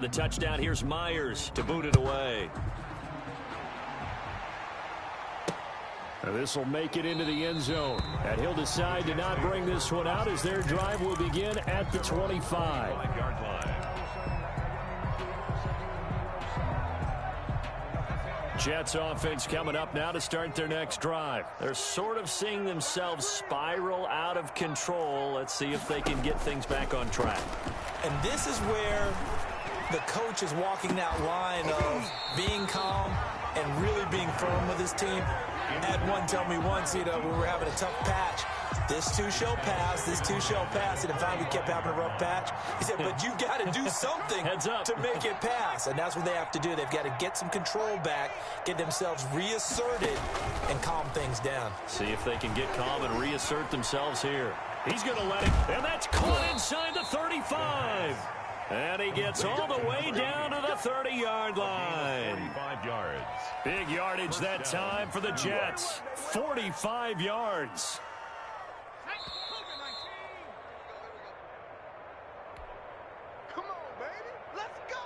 The touchdown, here's Myers to boot it away. And this will make it into the end zone. And he'll decide to not bring this one out as their drive will begin at the 25-yard line. Jets offense coming up now to start their next drive. They're sort of seeing themselves spiral out of control. Let's see if they can get things back on track. And this is where the coach is walking that line of being calm and really being firm with his team. I had one tell me once, when we were having a tough patch, this too shall pass, this too shall pass. And finally we kept having a rough patch. He said, but you got to do something to make it pass. And that's what they have to do. They've got to get some control back, get themselves reasserted, and calm things down. See if they can get calm and reassert themselves here. He's going to let it, and that's caught inside the 35. And he gets all the way down to the 30-yard line. 45 yards. Big yardage that time for the Jets. 45 yards. Come on, baby. Let's go.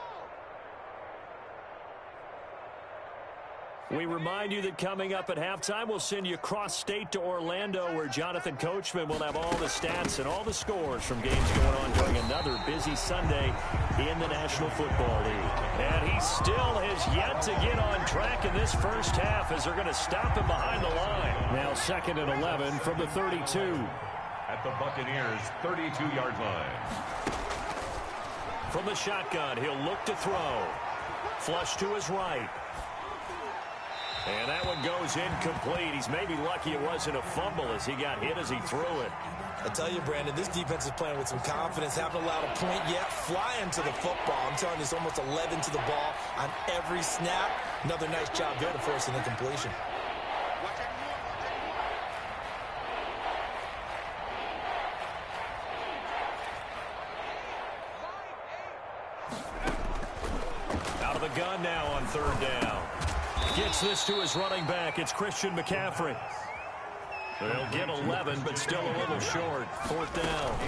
We remind you that coming up at halftime, we'll send you cross-state to Orlando, where Jonathan Coachman will have all the stats and all the scores from games going on during another busy Sunday in the National Football League. And he still has yet to get on track in this first half as they're going to stop him behind the line. Now 2nd and 11 from the 32. At the Buccaneers' 32-yard line. From the shotgun, he'll look to throw. Flush to his right. And that one goes incomplete. He's maybe lucky it wasn't a fumble as he got hit as he threw it. I tell you, Brandon, this defense is playing with some confidence. Haven't allowed a point yet. Flying to the football. I'm telling you, it's almost 11 to the ball on every snap. Another nice job there to force an incompletion. Out of the gun now on 3rd down. Gets this to his running back. It's Christian McCaffrey. They'll get 11, but still a little short. 4th down.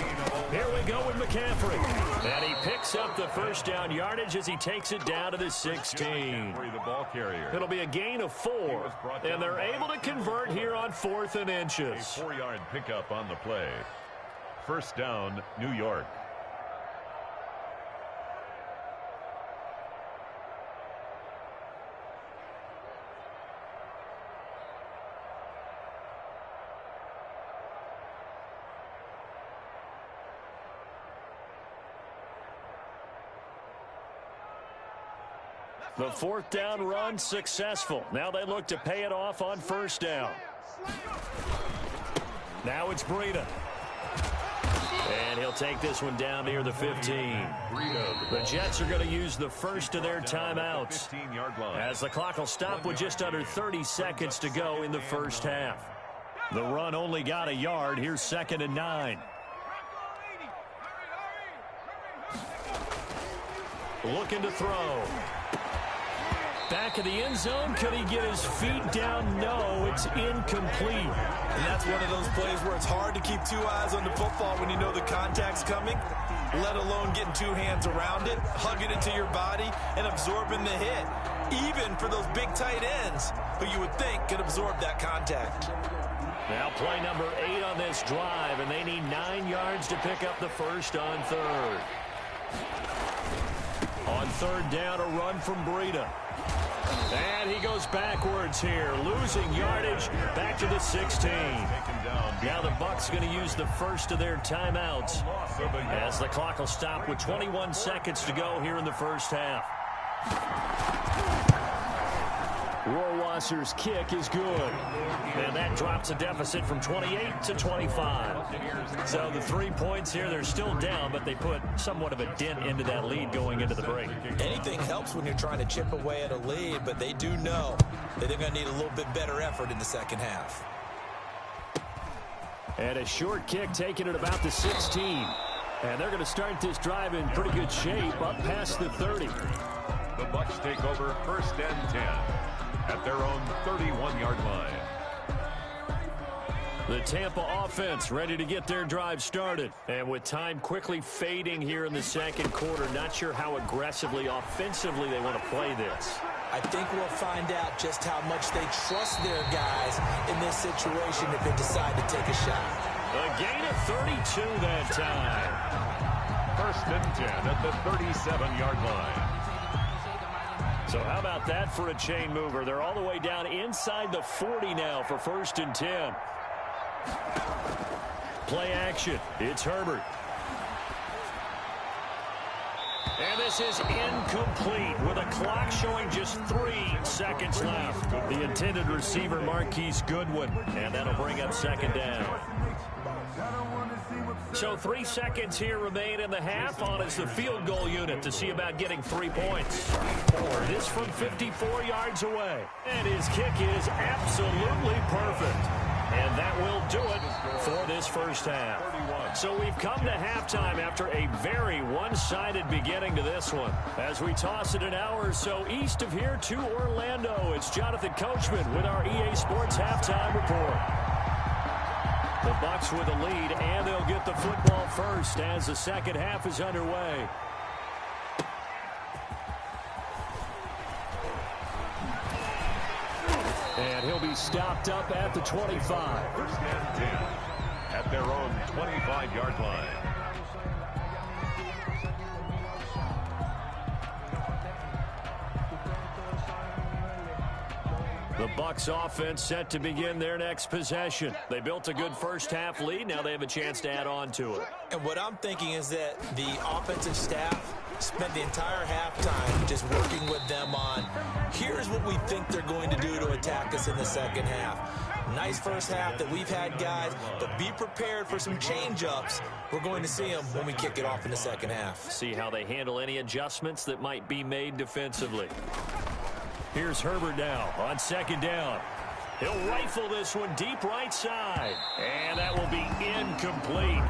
Here we go with McCaffrey. And he picks up the first down yardage as he takes it down to the 16. It'll be a gain of 4. And they're able to convert here on 4th and inches. A 4-yard pickup on the play. 1st down, New York. The 4th down run successful. Now they look to pay it off on 1st down. Now it's Breida. And he'll take this one down near the 15. The Jets are going to use the first of their timeouts as the clock will stop with just under 30 seconds to go in the first half. The run only got a yard. Here's 2nd and 9. Looking to throw. Back of the end zone. Could he get his feet down? No, it's incomplete. And that's one of those plays where it's hard to keep 2 eyes on the football when you know the contact's coming, let alone getting 2 hands around it, hugging it to your body, and absorbing the hit. Even for those big tight ends who you would think could absorb that contact. Now play number 8 on this drive, and they need 9 yards to pick up the first on 3rd. On 3rd down, a run from Breida. And he goes backwards here, losing yardage back to the 16. Now the Bucs going to use the first of their timeouts as the clock will stop with 21 seconds to go here in the first half. Rohrwasser's kick is good. And that drops a deficit from 28 to 25. So the 3 points here, they're still down, but they put somewhat of a dent into that lead going into the break. Anything helps when you're trying to chip away at a lead, but they do know that they're going to need a little bit better effort in the second half. And a short kick taken at about the 16. And they're going to start this drive in pretty good shape up past the 30. The Bucs take over 1st and 10 at their own 31-yard line. The Tampa offense ready to get their drive started. And with time quickly fading here in the second quarter, not sure how aggressively, offensively they want to play this. I think we'll find out just how much they trust their guys in this situation if they decide to take a shot. A gain of 32 that time. 1st and 10 at the 37-yard line. So how about that for a chain mover? They're all the way down inside the 40 now for 1st and 10. Play action. It's Herbert. And this is incomplete with a clock showing just 3 seconds left. The intended receiver, Marquise Goodwin. And that'll bring up 2nd down. So 3 seconds here remain in the half. On is the field goal unit to see about getting 3 points. This from 54 yards away. And his kick is absolutely perfect. And that will do it for this first half. So we've come to halftime after a very one-sided beginning to this one. As we toss it an hour or so east of here to Orlando, it's Jonathan Coachman with our EA Sports Halftime Report. The Bucs with a lead, and they'll get the football first as the second half is underway. And he'll be stopped up at the 25. 1st and 10 at their own 25-yard line. The Bucs offense set to begin their next possession. They built a good first half lead. Now they have a chance to add on to it. And what I'm thinking is that the offensive staff spent the entire halftime just working with them on, here's what we think they're going to do to attack us in the second half. Nice first half that we've had, guys, but be prepared for some change-ups. We're going to see them when we kick it off in the second half. See how they handle any adjustments that might be made defensively. Here's Herbert now on 2nd down. He'll rifle this one deep right side. And that will be incomplete.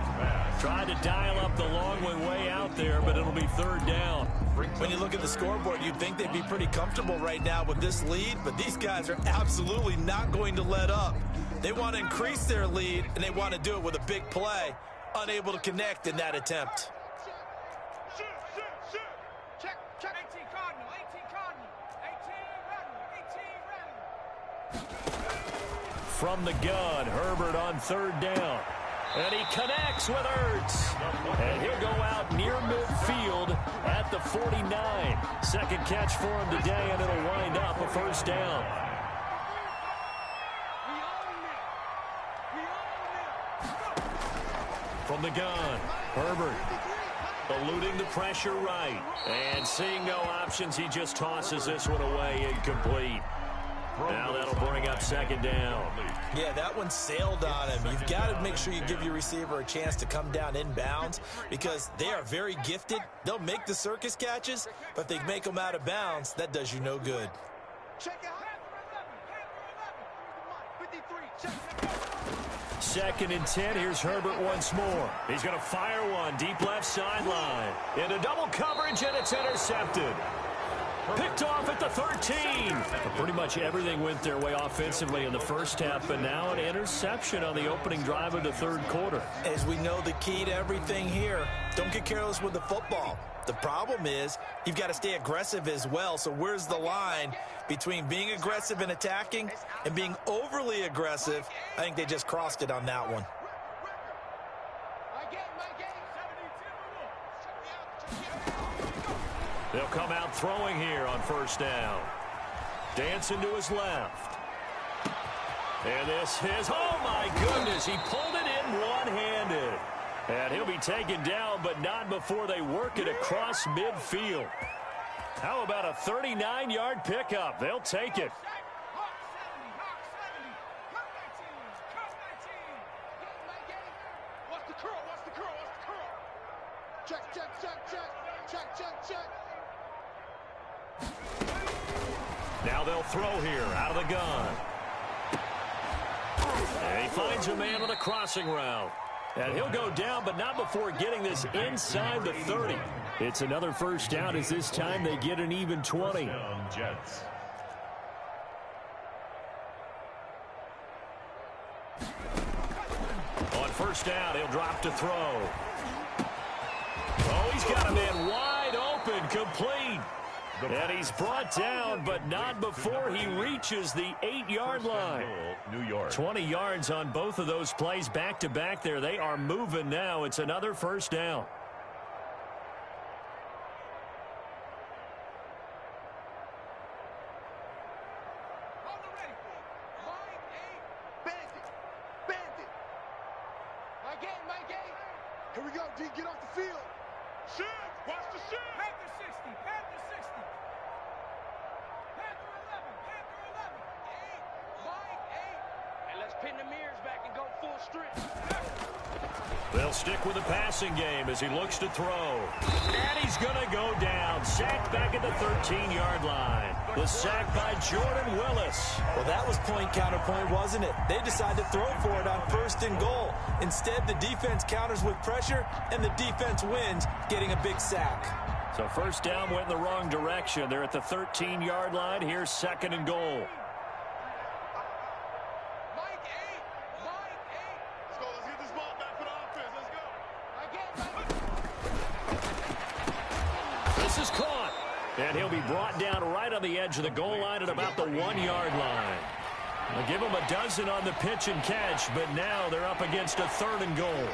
Tried to dial up the long way out there, but it'll be 3rd down. When you look at the scoreboard, you'd think they'd be pretty comfortable right now with this lead, but these guys are absolutely not going to let up. They want to increase their lead, and they want to do it with a big play. Unable to connect in that attempt. Check. 18 Cardinal. 18 Cardinal. 18 ready. From the gun, Herbert on 3rd down. And he connects with Ertz. And he'll go out near midfield at the 49. Second catch for him today, and it'll wind up a 1st down. From the gun, Herbert eluding the pressure right. And seeing no options, he just tosses this one away incomplete. Now that'll bring up 2nd down. Yeah, that one sailed on him. You've got to make sure you give your receiver a chance to come down inbounds because they are very gifted. They'll make the circus catches, but if they make them out of bounds, that does you no good. Check out. 53. 2nd and 10. Here's Herbert once more. He's going to fire one deep left sideline. Into double coverage, and it's intercepted. Picked off at the 13. Pretty much everything went their way offensively in the first half, but now an interception on the opening drive of the 3rd quarter. As we know, the key to everything here, don't get careless with the football. The problem is you've got to stay aggressive as well. So where's the line between being aggressive and attacking and being overly aggressive? I think they just crossed it on that one. They'll come out throwing here on 1st down. Dancing to his left. And this is, oh my goodness, he pulled it in one-handed. And he'll be taken down, but not before they work it across midfield. How about a 39-yard pickup? They'll take it. What's the curl? Check. Now they'll throw here out of the gun. And he finds a man on a crossing route. And he'll go down, but not before getting this inside the 30. It's another 1st down as this time they get an even 20. Jets. first down. He'll drop to throw. Oh, he's got a man wide open, complete. And he's brought down, but not before he reaches the 8-yard line. New York. 20 yards on both of those plays back-to-back there. They are moving now. It's another first down. Here we go, D. Get off the field. Shoot! Watch the shoot! Panther 60. Panther 60. Panther 11. Panther 11. 8. Mike 8. And let's pin the mirrors back and go full strength. They'll stick with the passing game as he looks to throw. And he's going to go down. Sacked back at the 13-yard line. The sack by Jordan Willis. Well, that was point counterpoint, wasn't it? They decided to throw for it on 1st and goal. Instead, the defense counters with pressure, and the defense wins, getting a big sack. So first down went in the wrong direction. They're at the 13-yard line. Here's 2nd and goal. Mike 8. Mike 8. Let's go. Let's get this ball back for the offense. Let's go. This is caught. And he'll be brought down right on the edge of the goal line at about the 1-yard line. They'll give him a dozen on the pitch and catch, but now they're up against a 3rd and goal.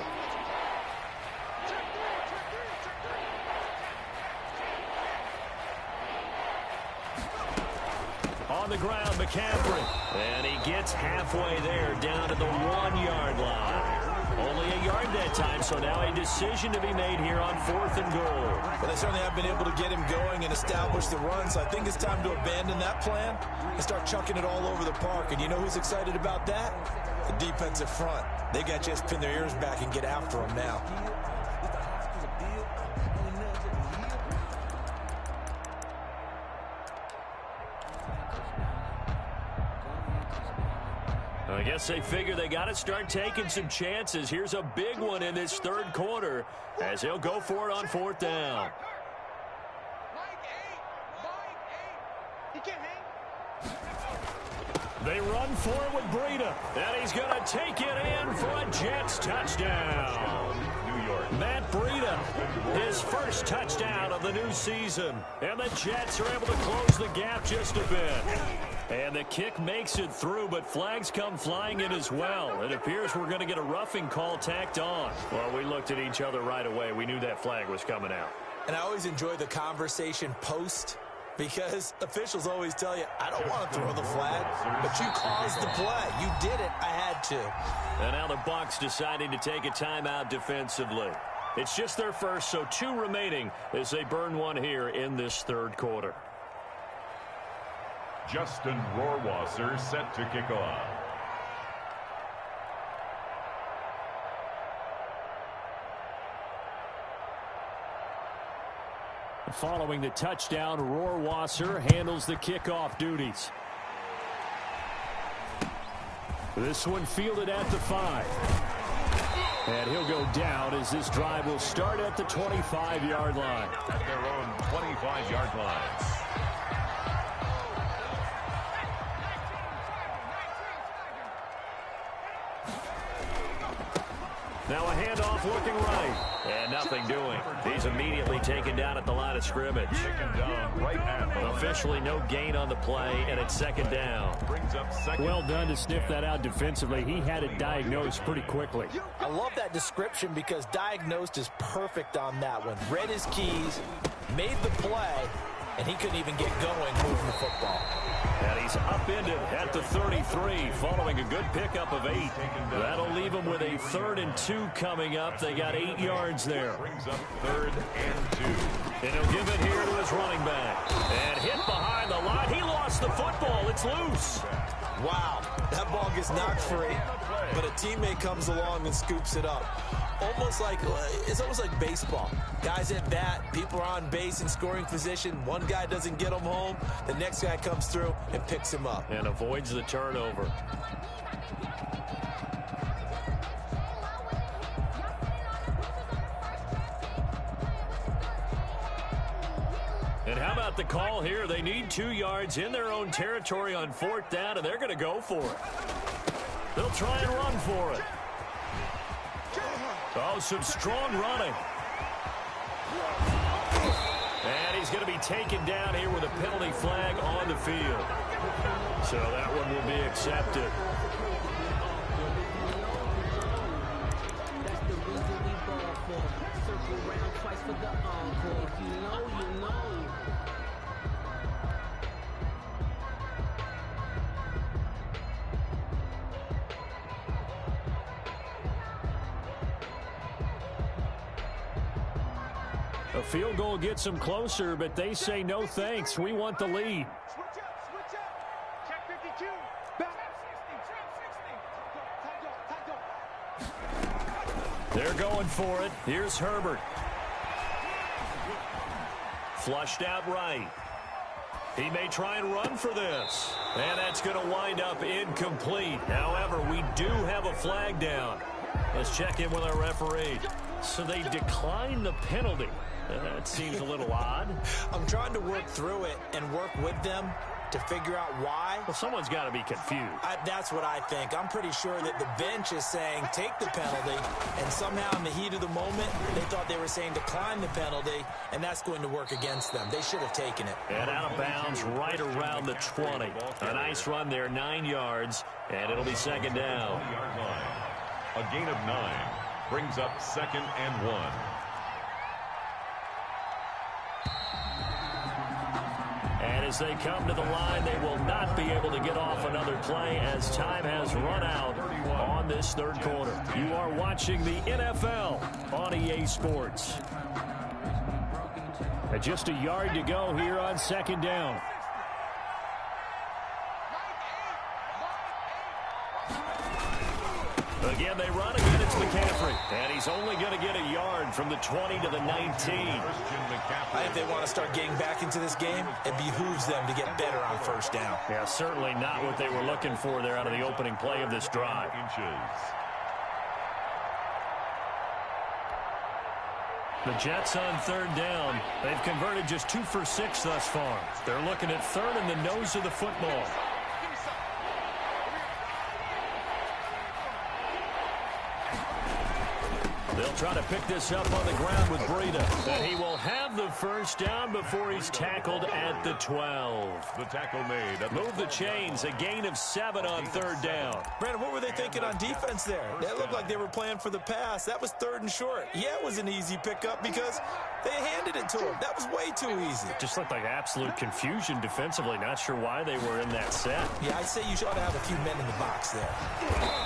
On the ground, McCaffrey. And he gets halfway there, down to the 1-yard line. Only a yard that time, so now a decision to be made here on 4th and goal. Well, they certainly have been able to get him going and establish the run, so I think it's time to abandon that plan and start chucking it all over the park. And you know who's excited about that? The defensive front. They got to just pin their ears back and get after him now. I guess they figure they got to start taking some chances. Here's a big one in this 3rd quarter as he'll go for it on 4th down. Mike 8. Mike 8. He can't hang. They run for it with Breida, and he's going to take it in for a Jets touchdown. New York. Matt Breida, his first touchdown of the new season. And the Jets are able to close the gap just a bit. And the kick makes it through, but flags come flying in as well. It appears we're going to get a roughing call tacked on. Well, we looked at each other right away. We knew that flag was coming out. And I always enjoy the conversation post, because officials always tell you, I don't want to throw the flag, but you caused the play. You did it. I had to. And now the Bucs deciding to take a timeout defensively. It's just their first, so 2 remaining as they burn one here in this 3rd quarter. Justin Rohrwasser set to kick off. Following the touchdown, Rohrwasser handles the kickoff duties. This one fielded at the 5. And he'll go down as this drive will start at the 25-yard line. At their own 25-yard line. Now a handoff looking right. And nothing doing. He's immediately taken down at the line of scrimmage. Taken down right at the line. Officially no gain on the play, and it's 2nd down. Brings up 2nd. Well done to sniff that out defensively. He had it diagnosed pretty quickly. I love that description because diagnosed is perfect on that one. Read his keys, made the play, and he couldn't even get going moving the football. And he's upended at the 33 following a good pickup of 8. That'll leave him with a 3rd and 2 coming up. They got 8 yards there. Brings up 3rd and 2. And he'll give it here to his running back. And hit behind the line. He lost the football. It's loose. Wow, that ball gets knocked free, but a teammate comes along and scoops it up. It's almost like baseball. Guys at bat, people are on base in scoring position. One guy doesn't get him home. The next guy comes through and picks him up. And avoids the turnover. And how about the call here? They need 2 yards in their own territory on 4th down, and they're going to go for it. They'll try and run for it. Oh, some strong running. And he's going to be taken down here with a penalty flag on the field. So that one will be accepted. That's the reason we ball for. Circle round twice for the encore. If you know, you know. A field goal gets them closer, but they say no thanks. We want the lead. Switch up. Check 52. Back. Trap 60. They're going for it. Here's Herbert. Flushed out right. He may try and run for this. And that's going to wind up incomplete. However, we do have a flag down. Let's check in with our referee. So they declined the penalty. That seems a little odd. I'm trying to work through it and work with them to figure out why. Well, someone's got to be confused. That's what I think. I'm pretty sure that the bench is saying take the penalty, and somehow in the heat of the moment, they thought they were saying decline the penalty, and that's going to work against them. They should have taken it. And out of bounds right around the 20. A nice run there, 9 yards, and it'll be second down. A gain of 9 brings up 2nd and 1. And as they come to the line, they will not be able to get off another play as time has run out on this third quarter. You are watching the NFL on EA Sports. Just a yard to go here on second down. Again, they run again. It's McCaffrey. And he's only going to get a yard from the 20 to the 19. I think they want to start getting back into this game. It behooves them to get better on first down. Yeah, certainly not what they were looking for there out of the opening play of this drive. The Jets on third down. They've converted just 2 for 6 thus far. They're looking at third in the nose of the football. They'll try to pick this up on the ground with Breida. And he will have the first down before he's tackled at the 12. The tackle made. Move the chains. A gain of 7 on third down. Brandon, what were they thinking on defense there? That looked like they were playing for the pass. That was 3rd and short. Yeah, it was an easy pickup because they handed it to him. That was way too easy. Just looked like absolute confusion defensively. Not sure why they were in that set. Yeah, I'd say you ought to have a few men in the box there.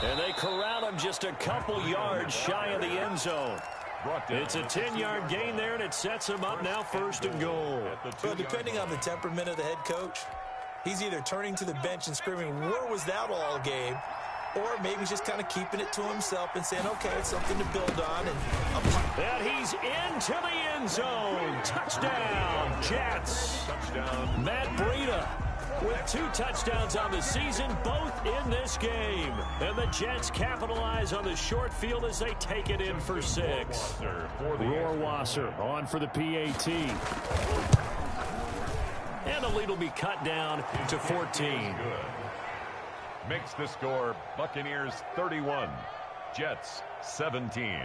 And they corral him just a couple yards shy of the end zone. It's a 10-yard gain there, and it sets him up now 1st and goal. Well, depending on the temperament of the head coach, he's either turning to the bench and screaming, where was that all game? Or maybe just kind of keeping it to himself and saying, okay, it's something to build on. And he's into the end zone. Touchdown, Jets. Touchdown. Matt Breida with 2 touchdowns on the season, both in this game. And the Jets capitalize on the short field as they take it in for 6. Rohrwasser on for the PAT. And the lead will be cut down to 14. Makes the score Buccaneers 31, Jets 17.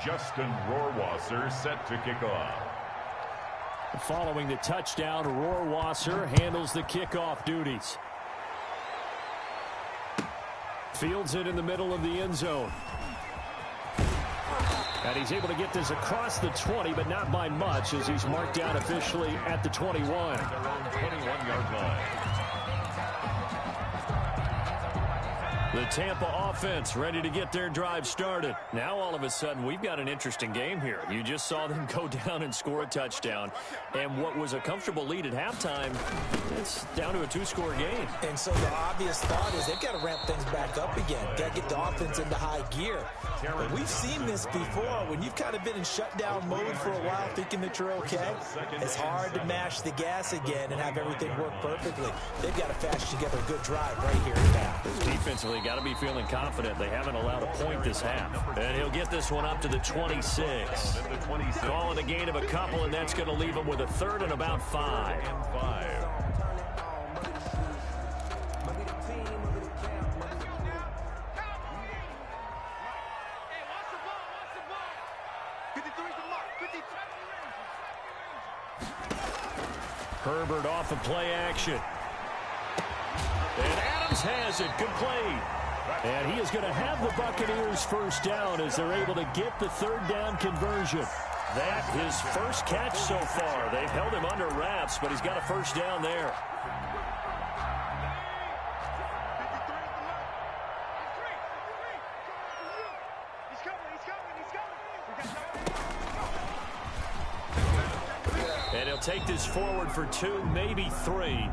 Justin Rohrwasser set to kick off. Following the touchdown, Rohrwasser handles the kickoff duties. Fields it in the middle of the end zone. And he's able to get this across the 20, but not by much as he's marked down officially at the 21. Their own 21-yard line. The Tampa offense ready to get their drive started. Now all of a sudden we've got an interesting game here. You just saw them go down and score a touchdown. And what was a comfortable lead at halftime, it's down to a 2-score game. And so the obvious thought is they've got to ramp things back up again. Got to get the offense into high gear. But we've seen this before. When you've kind of been in shutdown mode for a while thinking that you're okay, it's hard to mash the gas again and have everything work perfectly. They've got to fashion together a good drive right here and now. Defensively, got to be feeling confident. They haven't allowed a point this half. And he'll get this one up to the 26. Call it a gain of a couple, and that's going to leave him with a 3rd and about 5. Herbert off of play action. And Adams has it, complete. And he is going to have the Buccaneers first down as they're able to get the third down conversion. That his first catch so far. They've held him under wraps, but he's got a first down there. And he'll take this forward for 2, maybe 3.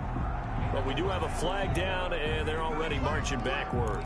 But we do have a flag down, and they're already marching backward.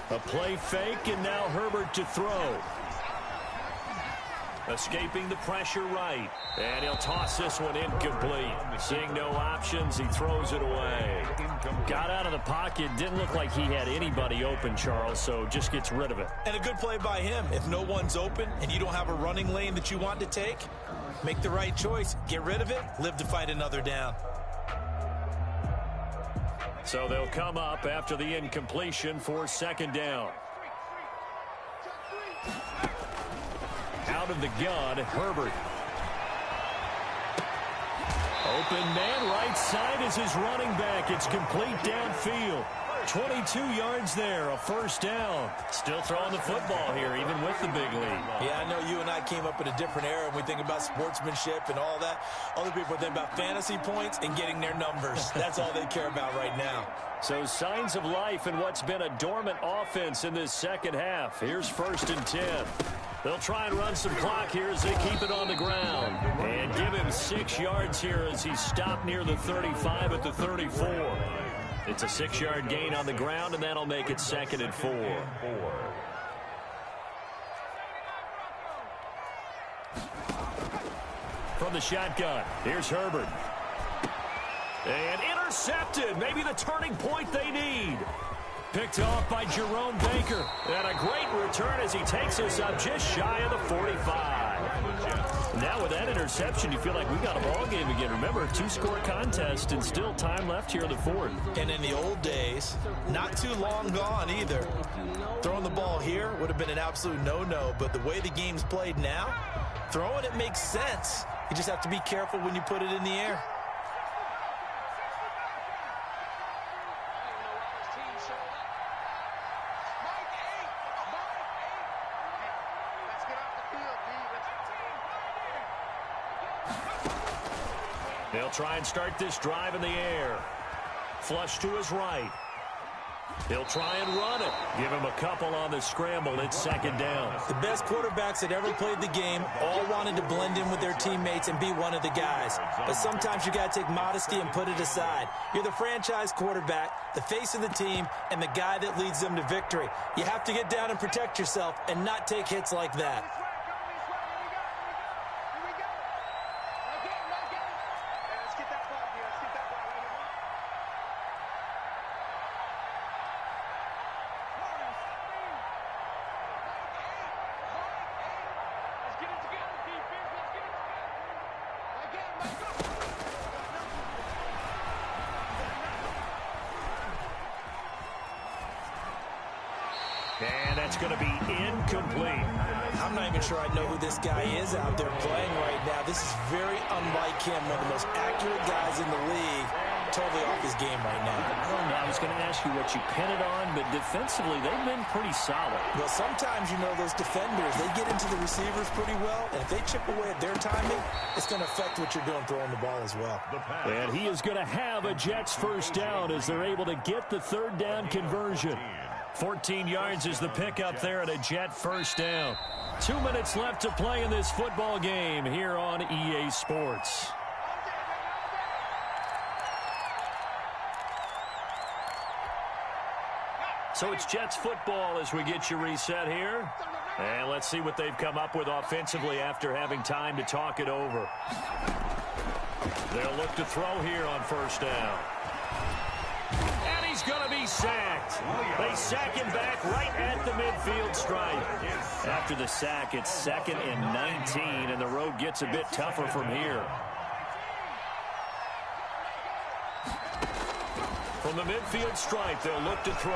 A play fake, and now Herbert to throw. Escaping the pressure right. And he'll toss this one incomplete. Seeing no options, he throws it away. Got out of the pocket. Didn't look like he had anybody open, Charles, so just gets rid of it. And a good play by him. If no one's open and you don't have a running lane that you want to take, make the right choice. Get rid of it. Live to fight another down. So they'll come up after the incompletion for second down. Out of the gun, Herbert. Open man, right side is his running back. It's complete downfield. 22 yards there, a first down. Still throwing the football here, even with the big lead. Yeah, I know you and I came up in a different era, and we think about sportsmanship and all that. Other people think about fantasy points and getting their numbers. That's all they care about right now. So signs of life in what's been a dormant offense in this second half. Here's 1st and 10. They'll try and run some clock here as they keep it on the ground. And give him 6 yards here as he's stopped near the 35 at the 34. It's a 6-yard gain on the ground, and that'll make it 2nd and 4. From the shotgun, here's Herbert. And intercepted. Maybe the turning point they need. Picked off by Jerome Baker. And a great return as he takes us up just shy of the 45. Now with that interception, you feel like we got a ball game again. Remember, a 2-score contest and still time left here in the 4th. And in the old days, not too long gone either. Throwing the ball here would have been an absolute no-no, but the way the game's played now, throwing it makes sense. You just have to be careful when you put it in the air. They'll try and start this drive in the air. Flush to his right. He'll try and run it. Give him a couple on the scramble. It's 2nd down. The best quarterbacks that ever played the game all wanted to blend in with their teammates and be one of the guys. But sometimes you got to take modesty and put it aside. You're the franchise quarterback, the face of the team, and the guy that leads them to victory. You have to get down and protect yourself and not take hits like that. And that's going to be incomplete. I'm not even sure I know who this guy is out there playing right now. This is very unlike him, one of the most accurate guys in the league. Totally off his game right now. I don't know. I was going to ask you what you pin it on, but defensively, they've been pretty solid. Well, sometimes, you know, those defenders, they get into the receivers pretty well, and if they chip away at their timing, it's going to affect what you're doing throwing the ball as well. And he is going to have a Jets first down as they're able to get the third down conversion. 14 yards is the pickup there at a Jet first down. 2 minutes left to play in this football game here on EA Sports. So it's Jets football as we get you reset here. And let's see what they've come up with offensively after having time to talk it over. They'll look to throw here on first down. And he's going to be sacked. They sack him back right at the midfield stripe. After the sack, it's 2nd and 19, and the road gets a bit tougher from here. From the midfield stripe, they'll look to throw.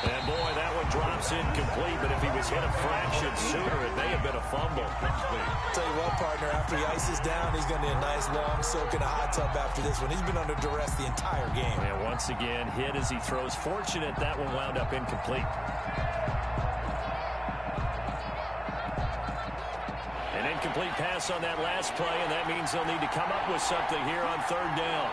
And, boy, that one drops incomplete, but if he was hit a fraction sooner, it may have been a fumble. I'll tell you what, partner, after he ices down, he's going to need a nice long soak in a hot tub after this one. He's been under duress the entire game. And once again, hit as he throws. Fortunate that one wound up incomplete. An incomplete pass on that last play, and that means they'll need to come up with something here on third down.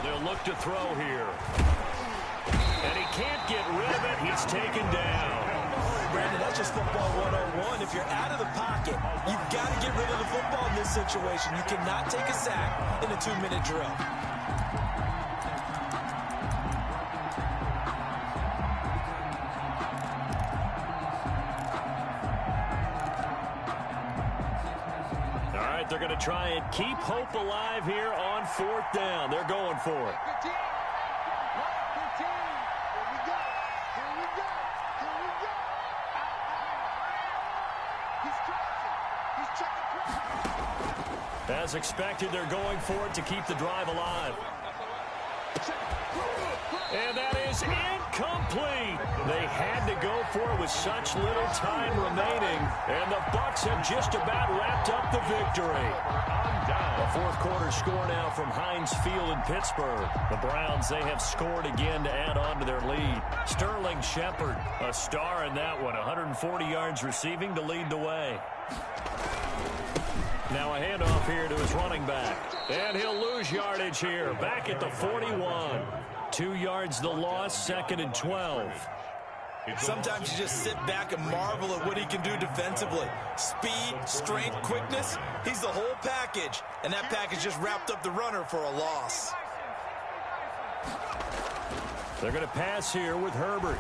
They'll look to throw here. And he can't get rid of it. He's taken down. Brandon, that's just football 101. If you're out of the pocket, you've got to get rid of the football in this situation. You cannot take a sack in a 2-minute drill. All right, they're going to try and keep hope alive here on fourth down. They're going for it. 15. 15. Here we go. Here we go. Here we go. He's crossing. He's checking. As expected, they're going for it to keep the drive alive. And that is incomplete. They had to go for it with such little time remaining. And the Bucs have just about wrapped up the victory. A fourth quarter score now from Heinz Field in Pittsburgh. The Browns, they have scored again to add on to their lead. Sterling Shepard, a star in that one. 140 yards receiving to lead the way. Now a handoff here to his running back. And he'll lose yardage here. Back at the 41. 2 yards the loss, 2nd and 12. Sometimes you just sit back and marvel at what he can do defensively. Speed, strength, quickness, he's the whole package. And that package just wrapped up the runner for a loss. They're going to pass here with Herbert.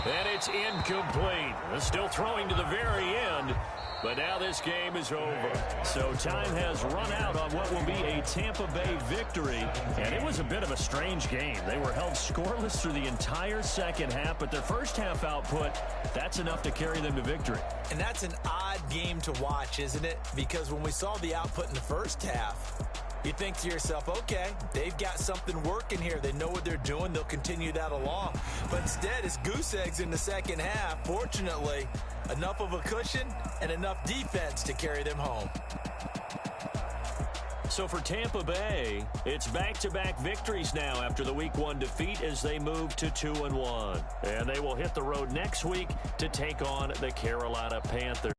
And it's incomplete. They're still throwing to the very end. But now this game is over. So time has run out on what will be a Tampa Bay victory. And it was a bit of a strange game. They were held scoreless through the entire second half, but their first half output, that's enough to carry them to victory. And that's an odd game to watch, isn't it? Because when we saw the output in the first half, you think to yourself, okay, they've got something working here. They know what they're doing. They'll continue that along. But instead, it's goose eggs in the second half. Fortunately, enough of a cushion and enough defense to carry them home. So for Tampa Bay, it's back-to-back victories now after the Week 1 defeat as they move to 2-1. And they will hit the road next week to take on the Carolina Panthers.